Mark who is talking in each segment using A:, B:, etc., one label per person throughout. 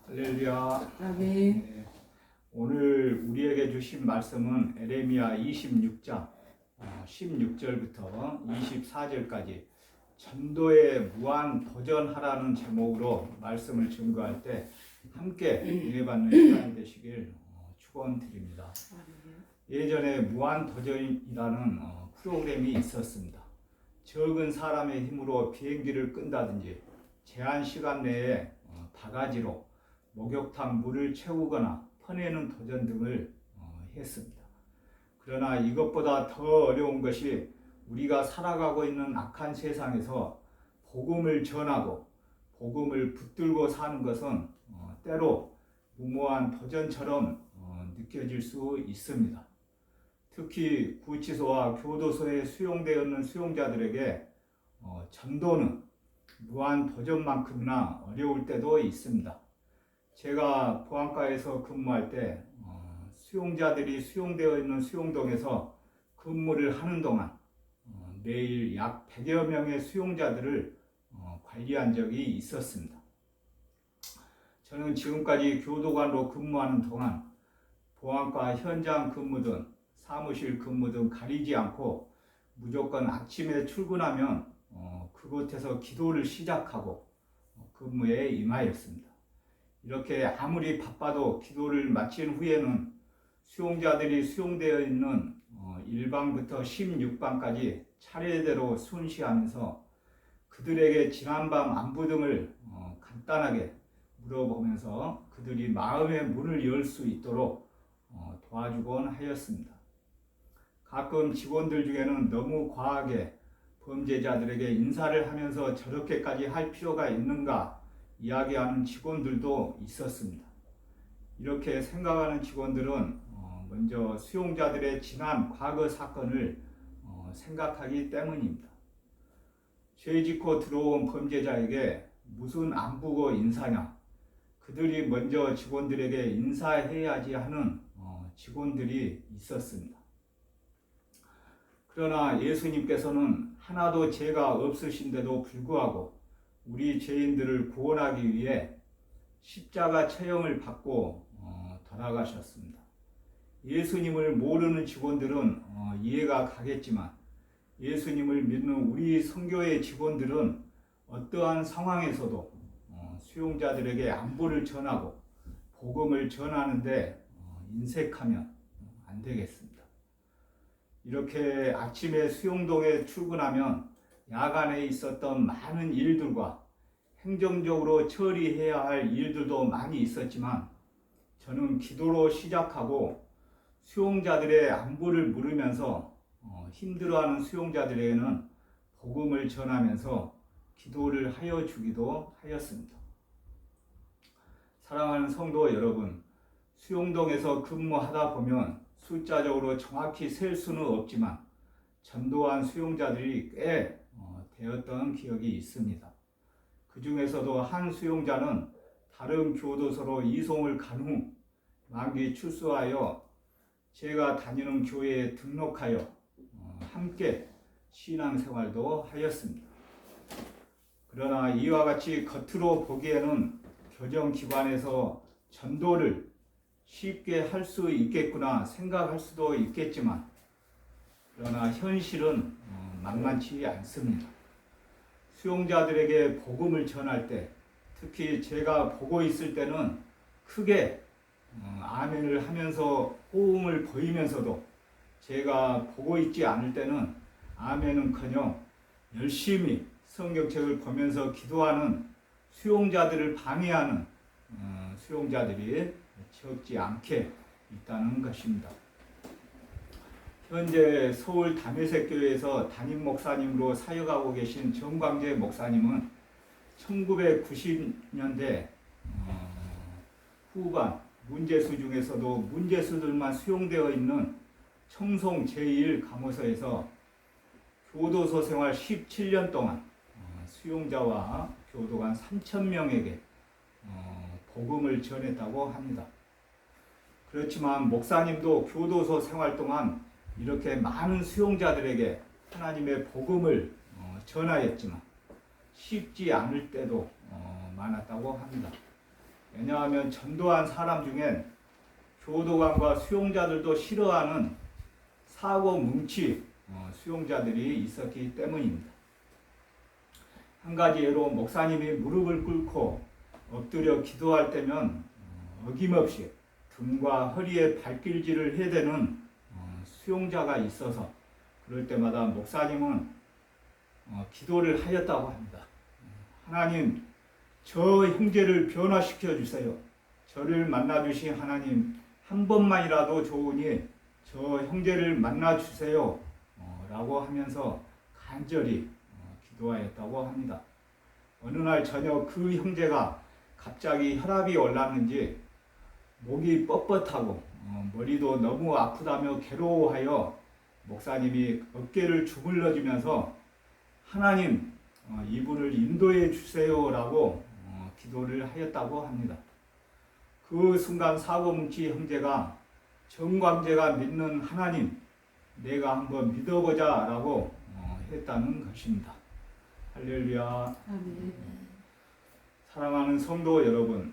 A: 할렐루야.
B: 아멘.
A: 네. 오늘 우리에게 주신 말씀은 에레미야 26장 16절부터 24절까지 전도에 무한 도전하라는 제목으로 말씀을 증거할 때 함께 은혜 받는 시간이 되시길 축원드립니다. 예전에 무한 도전이라는 프로그램이 있었습니다. 적은 사람의 힘으로 비행기를 끈다든지 제한 시간 내에 바가지로 목욕탕 물을 채우거나 퍼내는 도전 등을 했습니다. 그러나 이것보다 더 어려운 것이 우리가 살아가고 있는 악한 세상에서 복음을 전하고 복음을 붙들고 사는 것은 때로 무모한 도전처럼 느껴질 수 있습니다. 특히 구치소와 교도소에 수용되어 있는 수용자들에게 전도는 무한 도전만큼이나 어려울 때도 있습니다. 제가 보안과에서 근무할 때 수용자들이 수용되어 있는 수용동에서 근무를 하는 동안 매일 약 100여 명의 수용자들을 관리한 적이 있었습니다. 저는 지금까지 교도관으로 근무하는 동안 보안과 현장 근무든 사무실 근무든 가리지 않고 무조건 아침에 출근하면 그곳에서 기도를 시작하고 근무에 임하였습니다. 이렇게 아무리 바빠도 기도를 마친 후에는 수용자들이 수용되어 있는 1방부터 16방까지 차례대로 순시하면서 그들에게 지난밤 안부 등을 간단하게 물어보면서 그들이 마음의 문을 열 수 있도록 도와주곤 하였습니다. 가끔 직원들 중에는 너무 과하게 범죄자들에게 인사를 하면서 저렇게까지 할 필요가 있는가 이야기하는 직원들도 있었습니다. 이렇게 생각하는 직원들은 먼저 수용자들의 지난 과거 사건을 생각하기 때문입니다. 죄 짓고 들어온 범죄자에게 무슨 안부고 인사냐, 그들이 먼저 직원들에게 인사해야지 하는 직원들이 있었습니다. 그러나 예수님께서는 하나도 죄가 없으신데도 불구하고 우리 죄인들을 구원하기 위해 십자가 처형을 받고 돌아가셨습니다. 예수님을 모르는 직원들은 이해가 가겠지만 예수님을 믿는 우리 선교의 직원들은 어떠한 상황에서도 수용자들에게 안부를 전하고 복음을 전하는데 인색하면 안 되겠습니다. 이렇게 아침에 수용동에 출근하면 야간에 있었던 많은 일들과 행정적으로 처리해야 할 일들도 많이 있었지만 저는 기도로 시작하고 수용자들의 안부를 물으면서 힘들어하는 수용자들에게는 복음을 전하면서 기도를 하여 주기도 하였습니다. 사랑하는 성도 여러분, 수용동에서 근무하다 보면 숫자적으로 정확히 셀 수는 없지만 전도한 수용자들이 꽤 되었던 기억이 있습니다. 그 중에서도 한 수용자는 다른 교도소로 이송을 간 후 만기 출소하여 제가 다니는 교회에 등록하여 함께 신앙생활도 하였습니다. 그러나 이와 같이 겉으로 보기에는 교정기관에서 전도를 쉽게 할 수 있겠구나 생각할 수도 있겠지만 그러나 현실은 만만치 않습니다. 수용자들에게 복음을 전할 때 특히 제가 보고 있을 때는 크게 아멘을 하면서 호응을 보이면서도 제가 보고 있지 않을 때는 아멘은커녕 열심히 성경책을 보면서 기도하는 수용자들을 방해하는 수용자들이 적지 않게 있다는 것입니다. 현재 서울 담에색교회에서 담임 목사님으로 사역하고 계신 정광재 목사님은 1990년대 후반 문제수 중에서도 문제수들만 수용되어 있는 청송 제1감호소에서 교도소 생활 17년 동안 수용자와 교도관 3,000명에게 복음을 전했다고 합니다. 그렇지만 목사님도 교도소 생활 동안 이렇게 많은 수용자들에게 하나님의 복음을 전하였지만 쉽지 않을 때도 많았다고 합니다. 왜냐하면 전도한 사람 중엔 교도관과 수용자들도 싫어하는 사고 뭉치 수용자들이 있었기 때문입니다. 한 가지 예로 목사님이 무릎을 꿇고 엎드려 기도할 때면 어김없이 등과 허리에 발길질을 해대는 수용자가 있어서 그럴 때마다 목사님은 기도를 하였다고 합니다. 하나님, 저 형제를 변화시켜 주세요. 저를 만나주신 하나님, 한 번만이라도 좋으니 저 형제를 만나주세요. 라고 하면서 간절히 기도하였다고 합니다. 어느 날 저녁 그 형제가 갑자기 혈압이 올랐는지 목이 뻣뻣하고 머리도 너무 아프다며 괴로워하여 목사님이 어깨를 주물러주면서 하나님, 이분을 인도해 주세요 라고 기도를 하였다고 합니다. 그 순간 사고뭉치 형제가 정광재가 믿는 하나님, 내가 한번 믿어보자 라고 했다는 것입니다. 할렐루야.
B: 아멘.
A: 사랑하는 성도 여러분,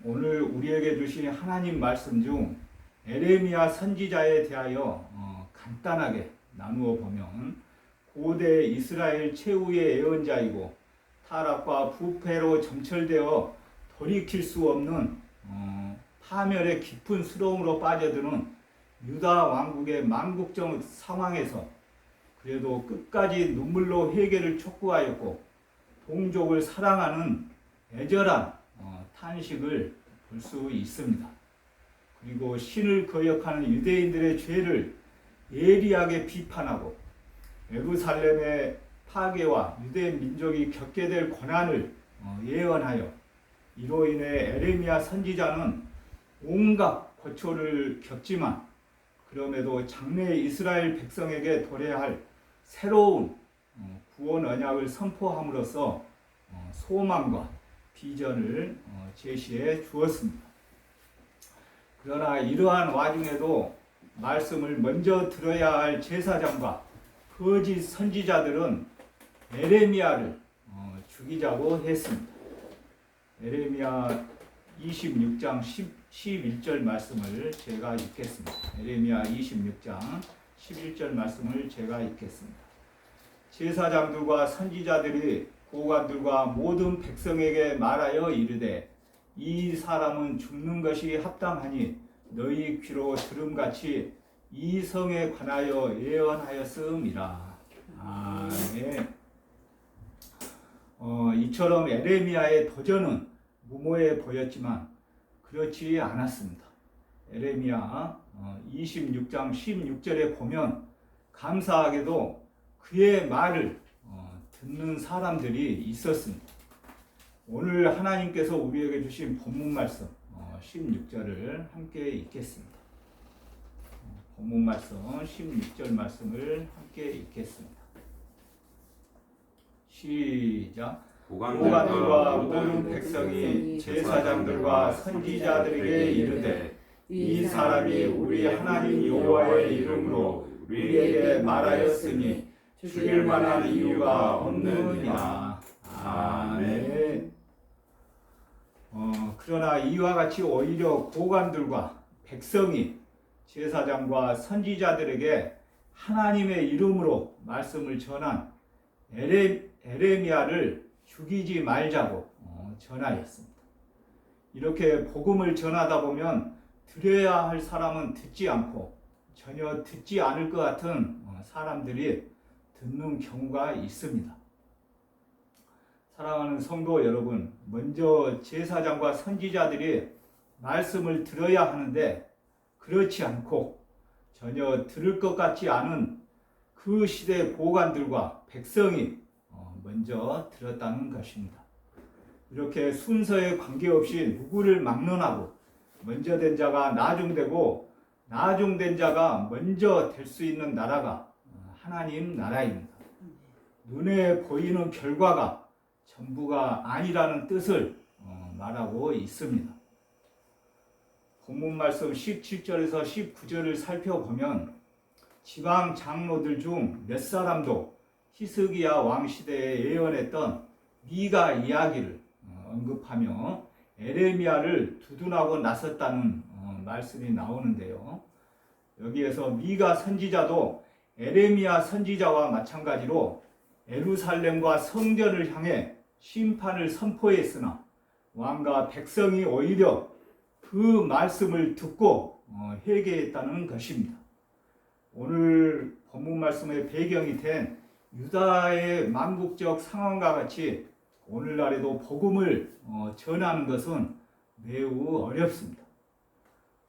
A: 오늘 우리에게 주신 하나님 말씀 중 에레미야 선지자에 대하여 간단하게 나누어 보면 고대 이스라엘 최후의 예언자이고 타락과 부패로 점철되어 돌이킬 수 없는 파멸의 깊은 수렁으로 빠져드는 유다 왕국의 만국적 상황에서 그래도 끝까지 눈물로 회개를 촉구하였고 동족을 사랑하는 애절한 탄식을 볼 수 있습니다. 그리고 신을 거역하는 유대인들의 죄를 예리하게 비판하고 예루살렘의 파괴와 유대 민족이 겪게 될 고난을 예언하여 이로 인해 에레미야 선지자는 온갖 고초를 겪지만 그럼에도 장래 이스라엘 백성에게 도래할 새로운 구원 언약을 선포함으로써 소망과 비전을 제시해 주었습니다. 그러나 이러한 와중에도 말씀을 먼저 들어야 할 제사장과 거짓 선지자들은 에레미야를 죽이자고 했습니다. 에레미야 26장 11절 말씀을 제가 읽겠습니다. 에레미야 26장 11절 말씀을 제가 읽겠습니다. 제사장들과 선지자들이 고관들과 모든 백성에게 말하여 이르되 이 사람은 죽는 것이 합당하니 너희 귀로 들음같이 이 성에 관하여 예언하였음이라. 아멘. 이처럼 에레미야의 도전은 무모해 보였지만 그렇지 않았습니다. 에레미야 26장 16절에 보면 감사하게도 그의 말을 듣는 사람들이 있었습니다. 오늘 하나님께서 우리에게 주신 본문 말씀 16절을 함께 읽겠습니다. 본문 말씀 16절 말씀을 함께 읽겠습니다. 시작. 고관들과 모든 백성이 제사장들과 선지자들에게 이르되 이 사람이 우리 하나님 여호와의 이름으로 우리에게 말하였으니 죽일 만한 이유가 없느니라. 아멘. 그러나 이와 같이 오히려 고관들과 백성이 제사장과 선지자들에게 하나님의 이름으로 말씀을 전한 에레미야를 죽이지 말자고 전하였습니다. 이렇게 복음을 전하다 보면 들어야 할 사람은 듣지 않고 전혀 듣지 않을 것 같은 사람들이 듣는 경우가 있습니다. 사랑하는 성도 여러분, 먼저 제사장과 선지자들이 말씀을 들어야 하는데 그렇지 않고 전혀 들을 것 같지 않은 그 시대 보관들과 백성이 먼저 들었다는 것입니다. 이렇게 순서에 관계없이 누구를 막론하고 먼저 된 자가 나중되고 나중된 자가 먼저 될 수 있는 나라가 하나님 나라입니다. 눈에 보이는 결과가 전부가 아니라는 뜻을 말하고 있습니다. 본문 말씀 17절에서 19절을 살펴보면 지방 장로들 중 몇 사람도 히스기야 왕 시대에 예언했던 미가 이야기를 언급하며 에레미야를 두둔하고 나섰다는 말씀이 나오는데요. 여기에서 미가 선지자도 에레미야 선지자와 마찬가지로 예루살렘과 성전을 향해 심판을 선포했으나 왕과 백성이 오히려 그 말씀을 듣고 회개했다는 것입니다. 오늘 본문 말씀의 배경이 된 유다의 만국적 상황과 같이 오늘날에도 복음을 전하는 것은 매우 어렵습니다.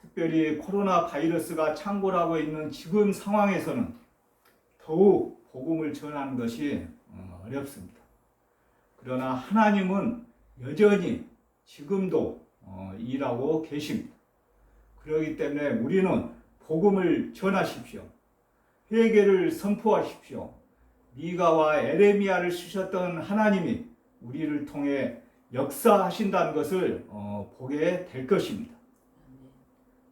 A: 특별히 코로나 바이러스가 창궐하고 있는 지금 상황에서는 더욱 복음을 전하는 것이 어렵습니다. 그러나 하나님은 여전히 지금도 일하고 계십니다. 그렇기 때문에 우리는 복음을 전하십시오. 회개를 선포하십시오. 미가와 에레미야를 쓰셨던 하나님이 우리를 통해 역사하신다는 것을 보게 될 것입니다.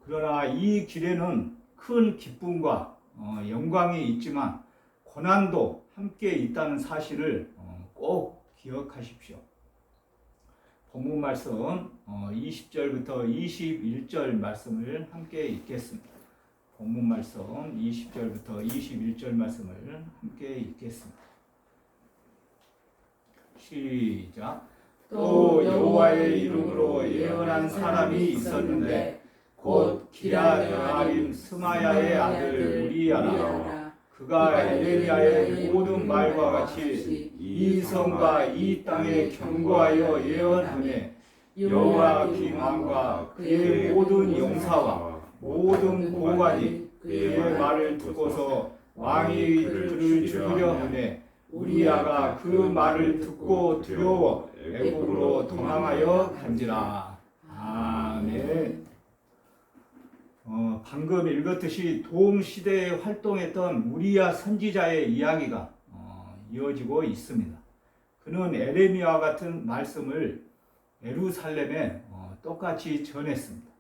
A: 그러나 이 길에는 큰 기쁨과 영광이 있지만 고난도 함께 있다는 사실을 꼭 기억하십시오. 본문 말씀 20절부터 21절 말씀을 함께 읽겠습니다. 본문 말씀 20절부터 21절 말씀을 함께 읽겠습니다. 시작. 또 여호와의 이름으로 예언한 사람이 있었는데 곧 기랴여아림 스마야의 아들 우리야라. 그가 에레미야의 모든 말과 같이 이 성과 이 땅에 경고하여 예언하매 여호와 김왕과 그의 모든 용사와 모든 고관이 그의 말을 듣고서 왕이 그를 죽이려 하매 우리야가 그 말을 듣고 두려워 애굽으로 도망하여 간지라. 아멘. 방금 읽었듯이 동시대에 활동했던 우리야 선지자의 이야기가 이어지고 있습니다. 그는 에레미야와 같은 말씀을 예루살렘에 똑같이 전했습니다.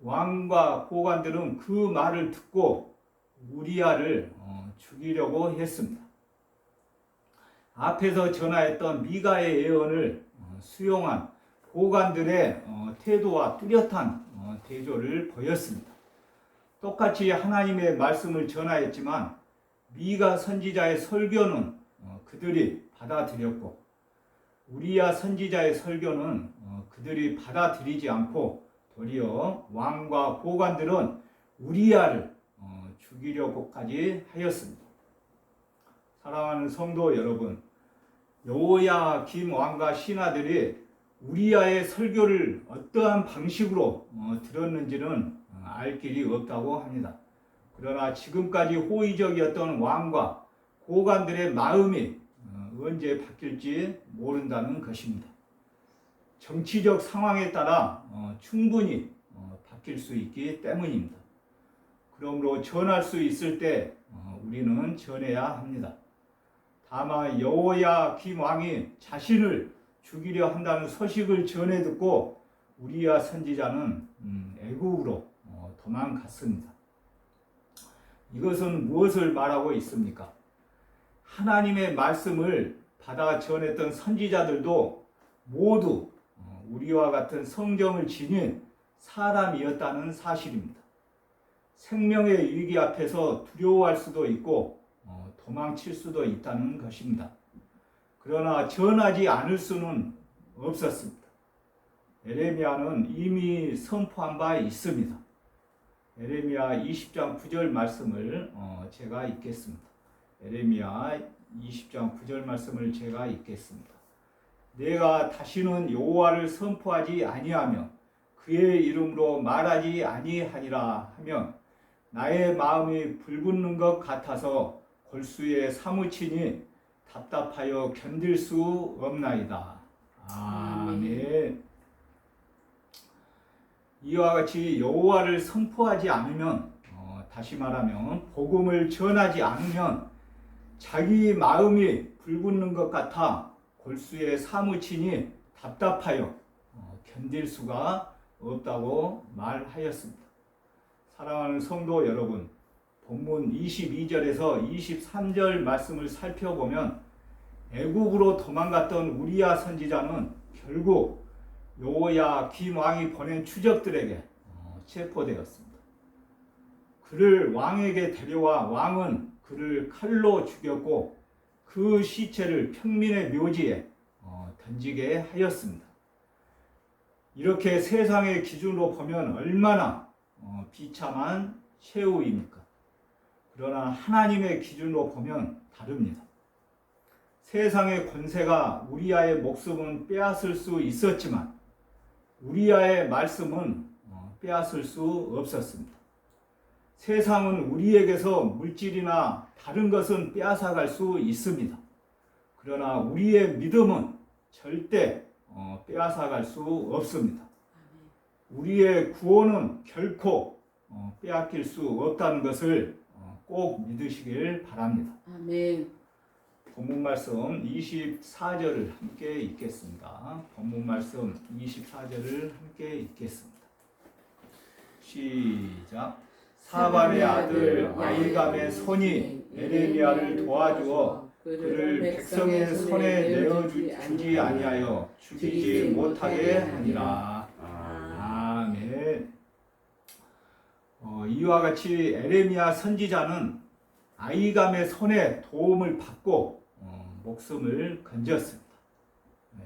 A: 왕과 고관들은 그 말을 듣고 우리야를 죽이려고 했습니다. 앞에서 전하였던 미가의 예언을 수용한 고관들의 태도와 뚜렷한 대조를 보였습니다. 똑같이 하나님의 말씀을 전하였지만 미가 선지자의 설교는 그들이 받아들였고 우리야 선지자의 설교는 그들이 받아들이지 않고 도리어 왕과 고관들은 우리야를 죽이려고까지 하였습니다. 사랑하는 성도 여러분, 여호야김 왕과 신하들이 우리야의 설교를 어떠한 방식으로 들었는지는 알 길이 없다고 합니다. 그러나 지금까지 호의적이었던 왕과 고관들의 마음이 언제 바뀔지 모른다는 것입니다. 정치적 상황에 따라 충분히 바뀔 수 있기 때문입니다. 그러므로 전할 수 있을 때 우리는 전해야 합니다. 다만 여호야김 왕이 자신을 죽이려 한다는 소식을 전해 듣고 우리야 선지자는 애굽으로 도망갔습니다. 이것은 무엇을 말하고 있습니까? 하나님의 말씀을 받아 전했던 선지자들도 모두 우리와 같은 성정을 지닌 사람이었다는 사실입니다. 생명의 위기 앞에서 두려워할 수도 있고 도망칠 수도 있다는 것입니다. 그러나 전하지 않을 수는 없었습니다. 에레미야는 이미 선포한 바 있습니다. 에레미야 20장 9절 말씀을 제가 읽겠습니다. 에레미야 20장 9절 말씀을 제가 읽겠습니다. 내가 다시는 여호와를 선포하지 아니하며 그의 이름으로 말하지 아니하니라 하면 나의 마음이 불붙는 것 같아서 골수에 사무치니 답답하여 견딜 수 없나이다. 아멘. 이와 같이 여호와를 선포하지 않으면 다시 말하면 복음을 전하지 않으면 자기 마음이 불붙는 것 같아 골수에 사무치니 답답하여 견딜 수가 없다고 말하였습니다. 사랑하는 성도 여러분, 본문 22절에서 23절 말씀을 살펴보면 애굽으로 도망갔던 우리야 선지자는 결국 요야김 왕이 보낸 추적들에게 체포되었습니다. 그를 왕에게 데려와 왕은 그를 칼로 죽였고 그 시체를 평민의 묘지에 던지게 하였습니다. 이렇게 세상의 기준으로 보면 얼마나 비참한 최후입니까? 그러나 하나님의 기준으로 보면 다릅니다. 세상의 권세가 우리아의 목숨은 빼앗을 수 있었지만 우리아의 말씀은 빼앗을 수 없었습니다. 세상은 우리에게서 물질이나 다른 것은 빼앗아갈 수 있습니다. 그러나 우리의 믿음은 절대 빼앗아갈 수 없습니다. 우리의 구원은 결코 빼앗길 수 없다는 것을 꼭 믿으시길 바랍니다.
B: 아멘.
A: 본문 말씀 24절을 함께 읽겠습니다. 본문 말씀 24절을 함께 읽겠습니다. 시작. 사반의 아들 아이감의 손이 에레미야를 도와주어 그를 백성의 손에 내어주지 아니하여 죽이지 못하게 하니라. 아멘. 이와 같이 에레미야 선지자는 아이감의 손에 도움을 받고 목숨을 건졌습니다.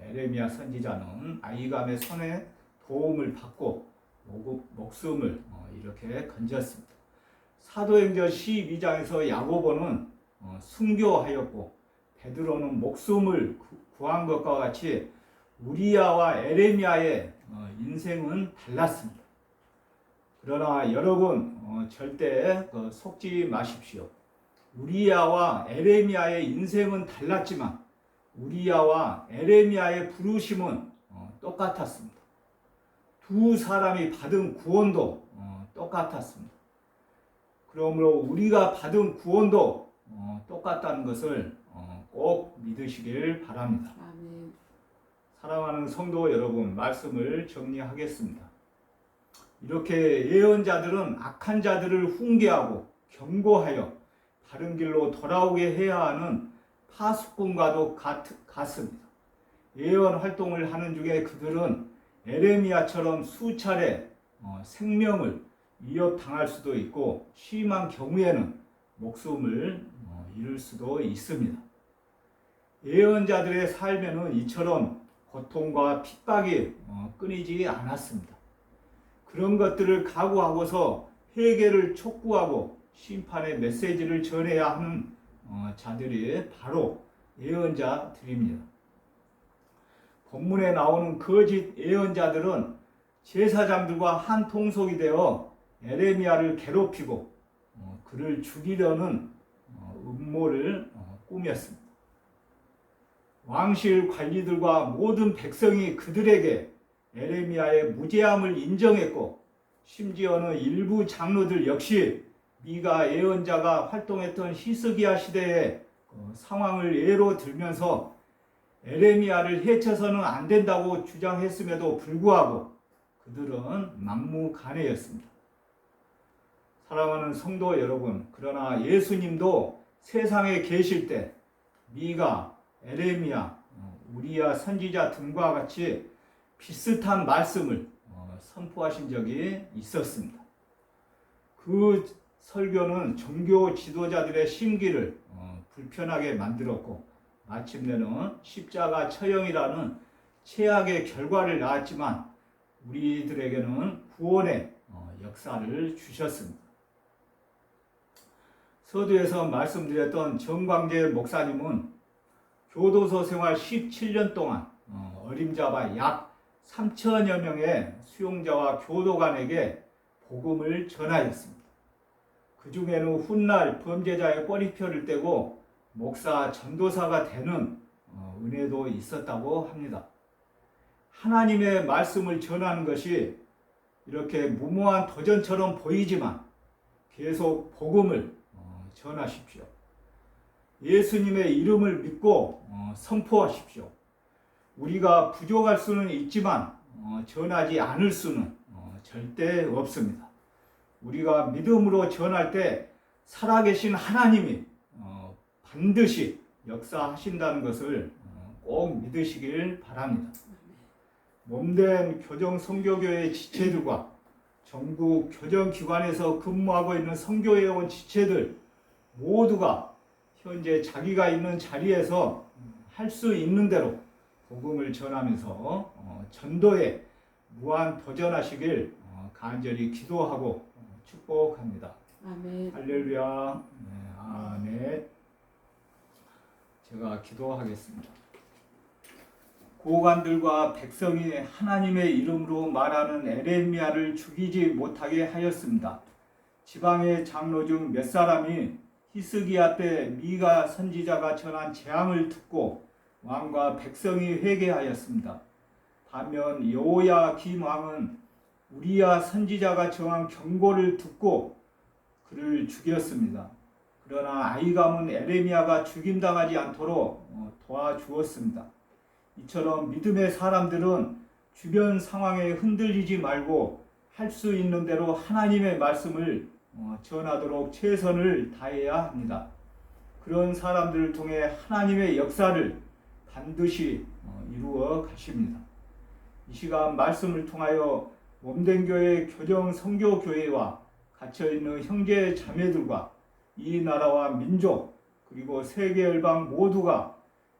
A: 에레미야 선지자는 아이감의 손에 도움을 받고 목숨을 이렇게 건졌습니다. 사도행전 12장에서 야고보는 순교하였고 베드로는 목숨을 구한 것과 같이 우리야와 에레미야의 인생은 달랐습니다. 그러나 여러분 절대 속지 마십시오. 우리야와 에레미야의 인생은 달랐지만 우리야와 에레미야의 부르심은 똑같았습니다. 두 사람이 받은 구원도 똑같았습니다. 그러므로 우리가 받은 구원도 똑같다는 것을 꼭 믿으시길 바랍니다.
B: 아멘.
A: 사랑하는 성도 여러분, 말씀을 정리하겠습니다. 이렇게 예언자들은 악한 자들을 훈계하고 경고하여 바른 길로 돌아오게 해야 하는 파수꾼과도 같습니다. 예언 활동을 하는 중에 그들은 에레미야처럼 수차례 생명을 위협당할 수도 있고 심한 경우에는 목숨을 잃을 수도 있습니다. 예언자들의 삶에는 이처럼 고통과 핍박이 끊이지 않았습니다. 그런 것들을 각오하고서 회개를 촉구하고 심판의 메시지를 전해야 하는 자들이 바로 예언자들입니다. 본문에 나오는 거짓 예언자들은 제사장들과 한 통속이 되어 에레미야를 괴롭히고 그를 죽이려는 음모를 꾸몄습니다. 왕실 관리들과 모든 백성이 그들에게 에레미야의 무죄함을 인정했고 심지어는 일부 장로들 역시 미가 예언자가 활동했던 히스기야 시대의 상황을 예로 들면서 에레미야를 해쳐서는 안 된다고 주장했음에도 불구하고 그들은 막무가내였습니다. 사랑하는 성도 여러분, 그러나 예수님도 세상에 계실 때 미가, 에레미야, 우리야 선지자 등과 같이 비슷한 말씀을 선포하신 적이 있었습니다. 그 설교는 종교 지도자들의 심기를 불편하게 만들었고 마침내는 십자가 처형이라는 최악의 결과를 낳았지만 우리들에게는 구원의 역사를 주셨습니다. 서두에서 말씀드렸던 정광재 목사님은 교도소 생활 17년 동안 어림잡아 약 3천여 명의 수용자와 교도관에게 복음을 전하였습니다. 그 중에는 훗날 범죄자의 꼬리표를 떼고 목사, 전도사가 되는 은혜도 있었다고 합니다. 하나님의 말씀을 전하는 것이 이렇게 무모한 도전처럼 보이지만 계속 복음을 전하십시오. 예수님의 이름을 믿고 선포하십시오. 우리가 부족할 수는 있지만 전하지 않을 수는 절대 없습니다. 우리가 믿음으로 전할 때 살아계신 하나님이 반드시 역사하신다는 것을 꼭 믿으시길 바랍니다. 몸된 교정 선교교회 지체들과 전국 교정기관에서 근무하고 있는 선교회원 지체들 모두가 현재 자기가 있는 자리에서 할 수 있는 대로 복음을 전하면서 전도에 무한 도전하시길 간절히 기도하고 축복합니다.
B: 아멘.
A: 할렐루야. 네, 아멘. 제가 기도하겠습니다. 고관들과 백성이 하나님의 이름으로 말하는 에레미야를 죽이지 못하게 하였습니다. 지방의 장로 중 몇 사람이 히스기야 때 미가 선지자가 전한 재앙을 듣고 왕과 백성이 회개하였습니다. 반면 여호야김 왕은 우리야 선지자가 정한 경고를 듣고 그를 죽였습니다. 그러나 아히감은 에레미야가 죽임당하지 않도록 도와주었습니다. 이처럼 믿음의 사람들은 주변 상황에 흔들리지 말고 할 수 있는 대로 하나님의 말씀을 전하도록 최선을 다해야 합니다. 그런 사람들을 통해 하나님의 역사를 반드시 이루어 가십니다. 이 시간 말씀을 통하여 몸된 교회 교정 선교 교회와 갇혀 있는 형제 자매들과 이 나라와 민족 그리고 세계 열방 모두가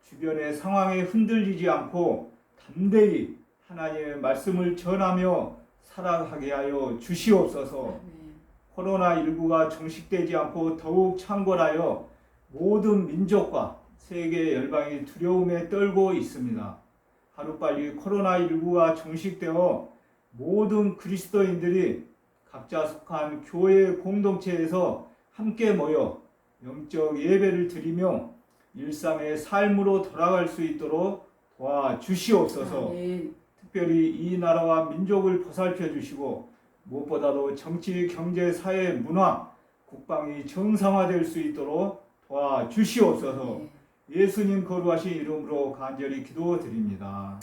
A: 주변의 상황에 흔들리지 않고 담대히 하나님의 말씀을 전하며 살아가게 하여 주시옵소서. 코로나19가 종식되지 않고 더욱 창궐하여 모든 민족과 세계 열방이 두려움에 떨고 있습니다. 하루빨리 코로나19가 종식되어 모든 그리스도인들이 각자 속한 교회 공동체에서 함께 모여 영적 예배를 드리며 일상의 삶으로 돌아갈 수 있도록 도와주시옵소서.
B: 아멘.
A: 특별히 이 나라와 민족을 보살펴 주시고 무엇보다도 정치, 경제, 사회, 문화, 국방이 정상화될 수 있도록 도와주시옵소서. 예수님 거룩하신 이름으로 간절히 기도드립니다.